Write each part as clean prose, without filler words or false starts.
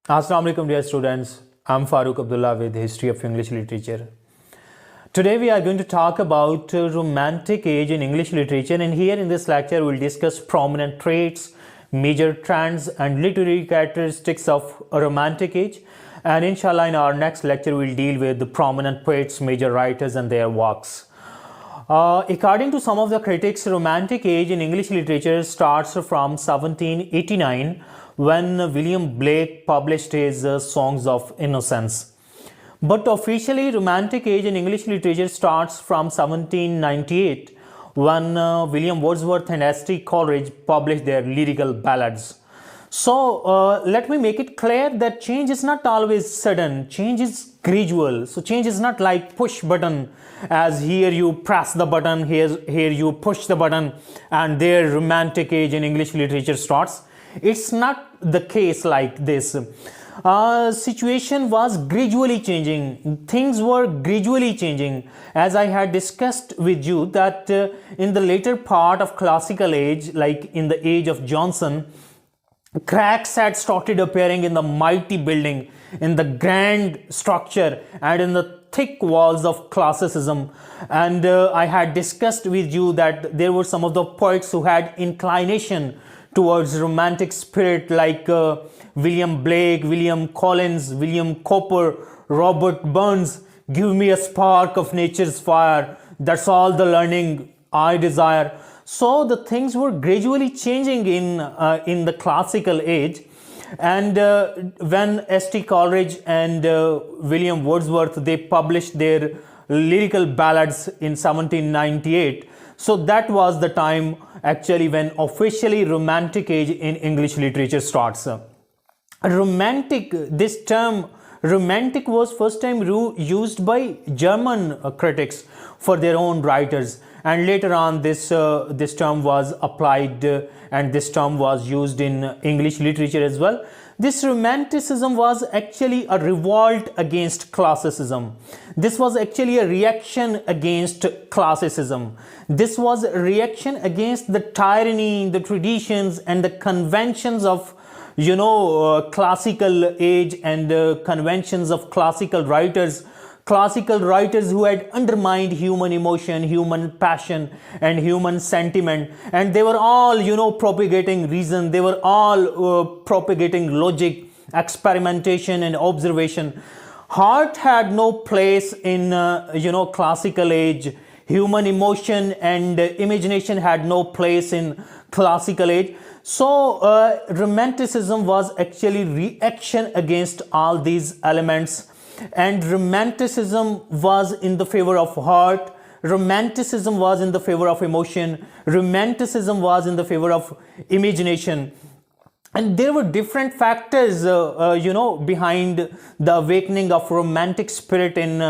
Assalamu alaikum dear students, I'm Farooq Abdullah with History of English Literature. Today we are going to talk about Romantic age in English literature, and here in this lecture we'll discuss prominent traits, major trends and literary characteristics of a Romantic age, and inshallah in our next lecture we'll deal with the prominent poets, major writers and their works. According to some of the critics, Romantic age in English literature starts from 1789 when William Blake published his Songs of Innocence. But officially, Romantic age in English literature starts from 1798 when William Wordsworth and S.T. Coleridge published their lyrical ballads. So let me make it clear that change is not always sudden, change is gradual. So change is not like push button, as here you press the button, here you push the button, and their Romantic age in English literature starts. It's not the case like this. Situation was gradually changing. Things were gradually changing. As I had discussed with you that in the later part of classical age, like in the age of Johnson, cracks had started appearing in the mighty building, in the grand structure, and in the thick walls of classicism. And I had discussed with you that there were some of the poets who had inclination towards romantic spirit, like William Blake, William Collins, William Cowper, Robert Burns. Give me a spark of nature's fire, that's all the learning I desire. So the things were gradually changing in the classical age, and when S.T. Coleridge and William Wordsworth, they published their lyrical ballads in 1798. So that was the time actually when officially Romantic age in English literature starts. Romantic, this term Romantic was first time used by German critics for their own writers, and later on this term was applied and this term was used in English literature as well. This Romanticism was actually a revolt against classicism. This was actually a reaction against classicism. This was a reaction against the tyranny, the traditions and the conventions of classical age, and conventions of classical writers who had undermined human emotion, human passion and human sentiment, and they were all propagating reason, they were all propagating logic, experimentation and observation. Heart had no place in classical age. Human emotion and imagination had no place in classical age. So Romanticism was actually reaction against all these elements, and Romanticism was in the favor of heart, Romanticism was in the favor of emotion, Romanticism was in the favor of imagination. And there were different factors behind the awakening of romantic spirit in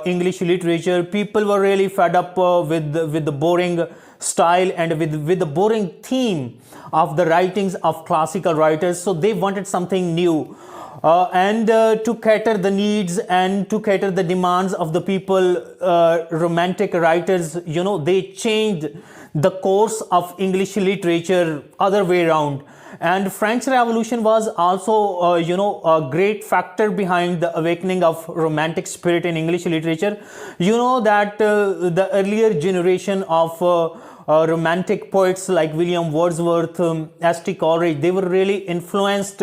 English literature. People were really fed up with the boring style and with the boring theme of the writings of classical writers, so they wanted something new. And to cater the needs and to cater the demands of the people, romantic writers, they changed the course of English literature other way around. And French Revolution was also a great factor behind the awakening of romantic spirit in English literature. That the earlier generation of romantic poets like William Wordsworth, S.T. Coleridge, they were really influenced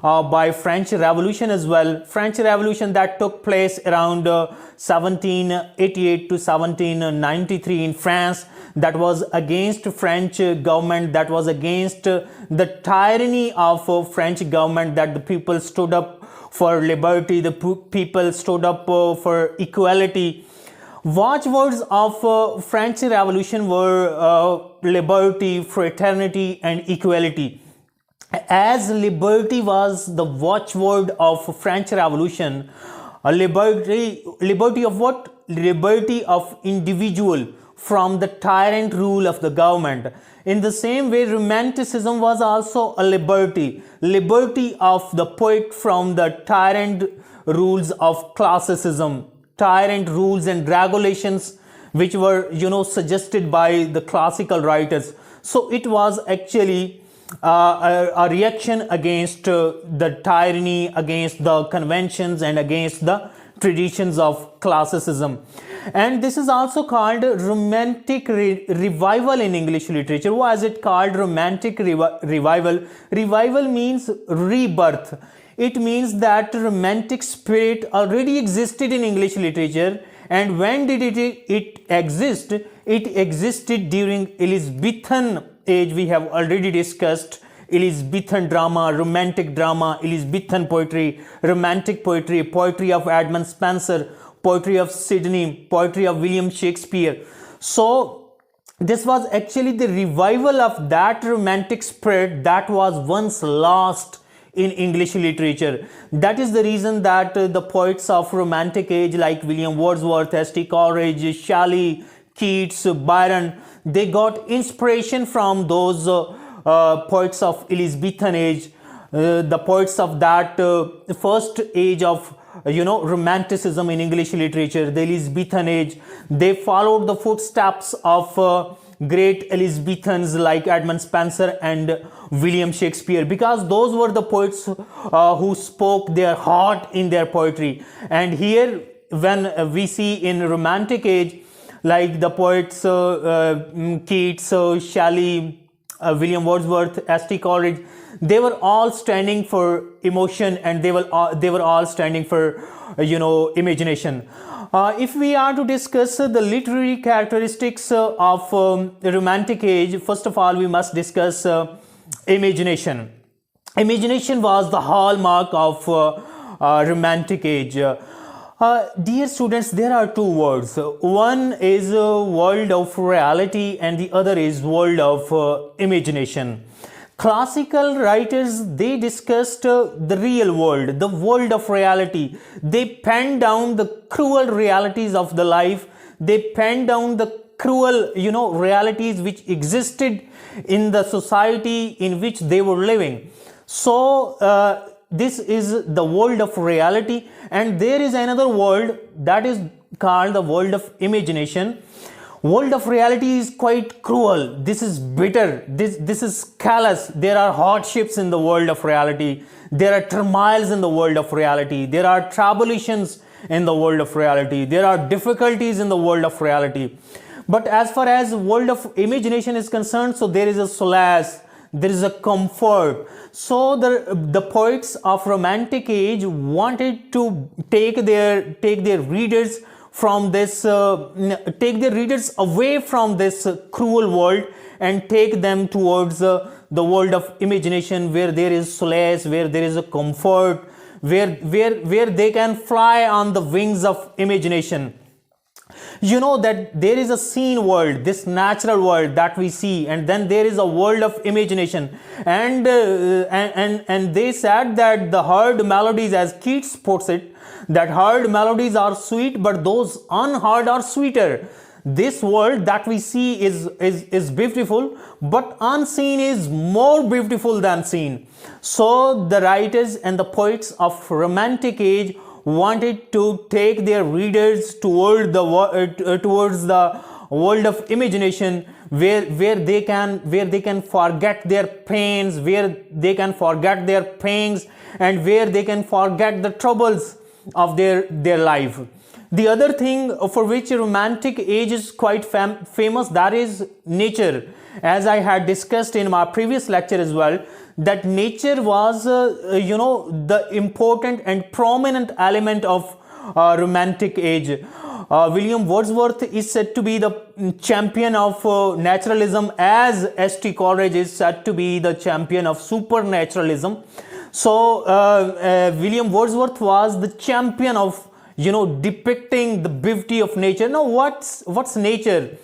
by French Revolution as well. French Revolution that took place around 1788 to 1793 in France, that was against French government, that was against the tyranny of French government, that the people stood up for liberty, the people stood up for equality. Watchwords of French Revolution were liberty, fraternity and equality. As liberty was the watchword of French Revolution, a liberty of what? Liberty of individual from the tyrant rule of the government. In the same way, Romanticism was also a liberty of the poet from the tyrant rules of classicism, tyrant rules and regulations which were suggested by the classical writers. So it was actually a reaction against the tyranny, against the conventions, and against the traditions of classicism. And this is also called romantic revival in English literature. Why is it called romantic revival? Revival means rebirth. It means that romantic spirit already existed in English literature. And when did it exist? It existed during Elizabethan age. We have already discussed Elizabethan drama, romantic drama, Elizabethan poetry, romantic poetry, poetry of Edmund Spenser, poetry of Sidney, poetry of William Shakespeare. So this was actually the revival of that romantic spirit that was once lost in English literature. That is the reason that the poets of romantic age like William Wordsworth, S.T. Coleridge, Shelley, Keats, Byron, they got inspiration from those poets of Elizabethan age, the poets of that first age of romanticism in English literature, the Elizabethan age. They followed the footsteps of great Elizabethans like Edmund Spenser and William Shakespeare, because those were the poets who spoke their heart in their poetry. And here when we see in romantic age, like the poets Keats, Shelley, William Wordsworth, S.T. Coleridge, they were all standing for emotion, and they were all standing for imagination. If we are to discuss the literary characteristics of romantic age, first of all we must discuss imagination. Imagination was the hallmark of romantic age. Dear students, there are two words. One is world of reality and the other is world of imagination. Classical writers, they discussed the real world, the world of reality. They penned down the cruel realities of the life. They penned down the cruel, realities which existed in the society in which they were living. So, this is the world of reality, and there is another world that is called the world of imagination. World of reality is quite cruel. This is bitter. This is callous. There are hardships in the world of reality. There are turmoils in the world of reality. There are tribulations in the world of reality. There are difficulties in the world of reality. But as far as world of imagination is concerned, so there is a solace, there is a comfort. So the poets of romantic age wanted to take their readers from this, take their readers away from this cruel world and take them towards the world of imagination, where there is solace, where there is a comfort, where they can fly on the wings of imagination. You know that there is a seen world, this natural world that we see, and then there is a world of imagination. And they said that the heard melodies, as Keats puts it, that heard melodies are sweet, but those unheard are sweeter. This world that we see is beautiful, but unseen is more beautiful than seen. So the writers and the poets of romantic age wanted to take their readers towards the world of imagination, where they can forget their pains, where they can forget their pains, and where they can forget the troubles of their life. The other thing for which romantic age is quite famous, that is nature. As I had discussed in my previous lecture as well, that nature was the important and prominent element of romantic age. William Wordsworth is said to be the champion of naturalism, as S.T. Coleridge is said to be the champion of supernaturalism. So William Wordsworth was the champion of depicting the beauty of nature. Now what's nature?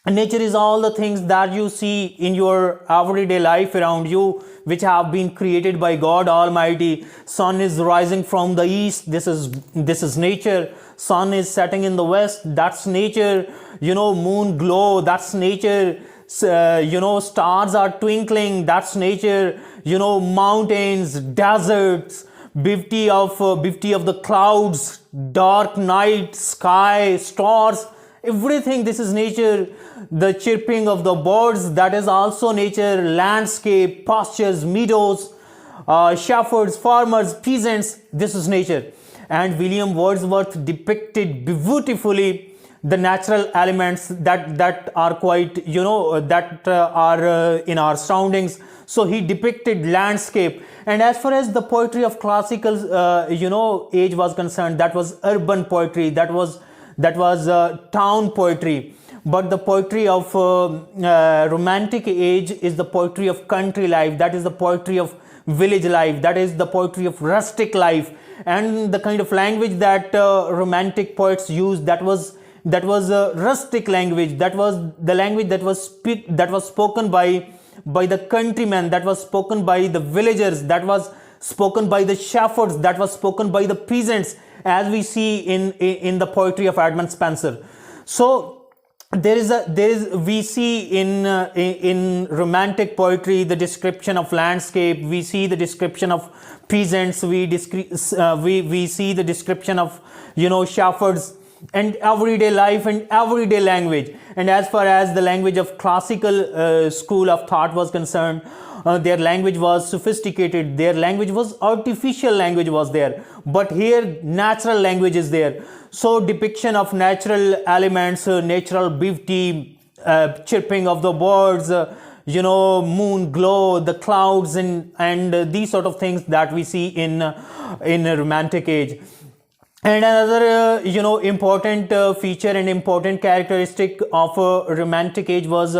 Nature is all the things that you see in your everyday life around you, which have been created by God Almighty. Sun is rising from the east. This is nature. Sun is setting in the west. That's nature. Moon glow. That's nature. Stars are twinkling. That's nature. Mountains, deserts, beauty of the clouds, dark night, sky, stars. everything. This is nature. The chirping of the birds, that is also nature. Landscape, pastures, meadows, shepherds, farmers, peasants, this is nature. And William Wordsworth depicted beautifully the natural elements that are quite, that are in our surroundings. So he depicted landscape. And as far as the poetry of classical age was concerned, that was urban poetry, that was town poetry. But the poetry of romantic age is the poetry of country life, that is the poetry of village life, that is the poetry of rustic life. And the kind of language that romantic poets used, that was rustic language, that was the language that was spoken by the countrymen, that was spoken by the villagers, that was spoken by the shepherds, that was spoken by the peasants, as we see in the poetry of Edmund Spenser. So we see in romantic poetry the description of landscape, we see the description of peasants, we see the description of shepherds, and everyday life and everyday language. And as far as the language of classical school of thought was concerned, their language was sophisticated, their language was artificial language was there, but here natural language is there. So depiction of natural elements, natural beauty, chirping of the birds, moon glow, the clouds, and these sort of things that we see in a romantic age. And another important feature and important characteristic of a romantic age was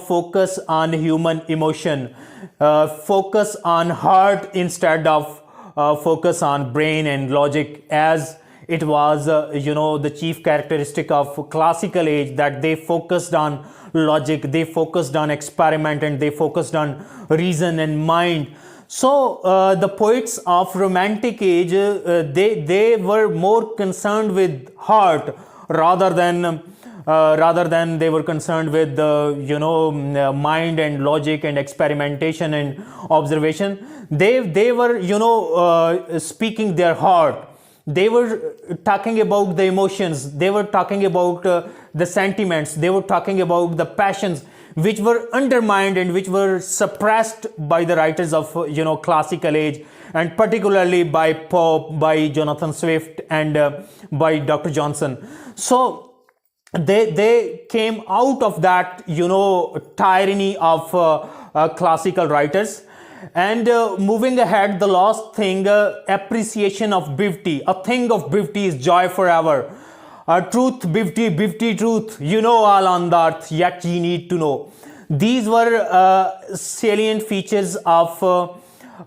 focus on human emotion, focus on heart instead of focus on brain and logic, as it was the chief characteristic of classical age, that they focused on logic, they focused on experiment, and they focused on reason and mind. So the poets of romantic age, they were more concerned with heart rather than they were concerned with mind and logic and experimentation and observation. They were speaking their heart. They were talking about the emotions, they were talking about the sentiments, they were talking about the passions which were undermined and which were suppressed by the writers of classical age, and particularly by Pope, by Jonathan Swift, and by Dr. Johnson. So they came out of that tyranny of classical writers. And moving ahead, the last thing, appreciation of beauty. A thing of beauty is joy forever. Truth, beauty, beauty, truth. All on the earth, yet ye need to know. These were salient features of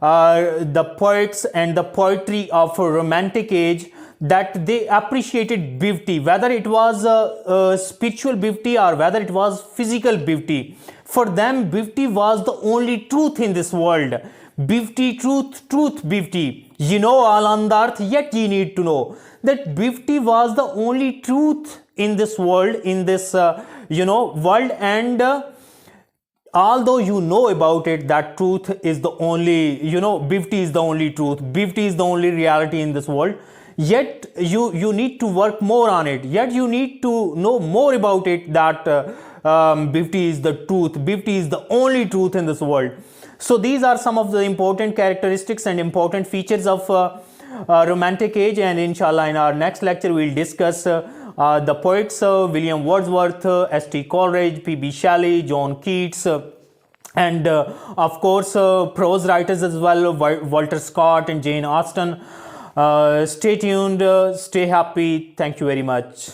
the poets and the poetry of a romantic age, that they appreciated beauty, whether it was spiritual beauty or whether it was physical beauty. For them, beauty was the only truth in this world. Beauty, truth, truth, beauty. All on the earth, yet ye need to know. That beauty was the only truth in this world, in this world, and although you know about it, that truth is the only, beauty is the only truth, beauty is the only reality in this world, yet you need to work more on it, yet you need to know more about it, that beauty is the truth, beauty is the only truth in this world. So these are some of the important characteristics and important features of romantic age, and inshallah in our next lecture we will discuss the poets William Wordsworth, S.T. Coleridge, P.B. Shelley, John Keats, and of course prose writers as well, Walter Scott and Jane Austen. Stay tuned, stay happy. Thank you very much.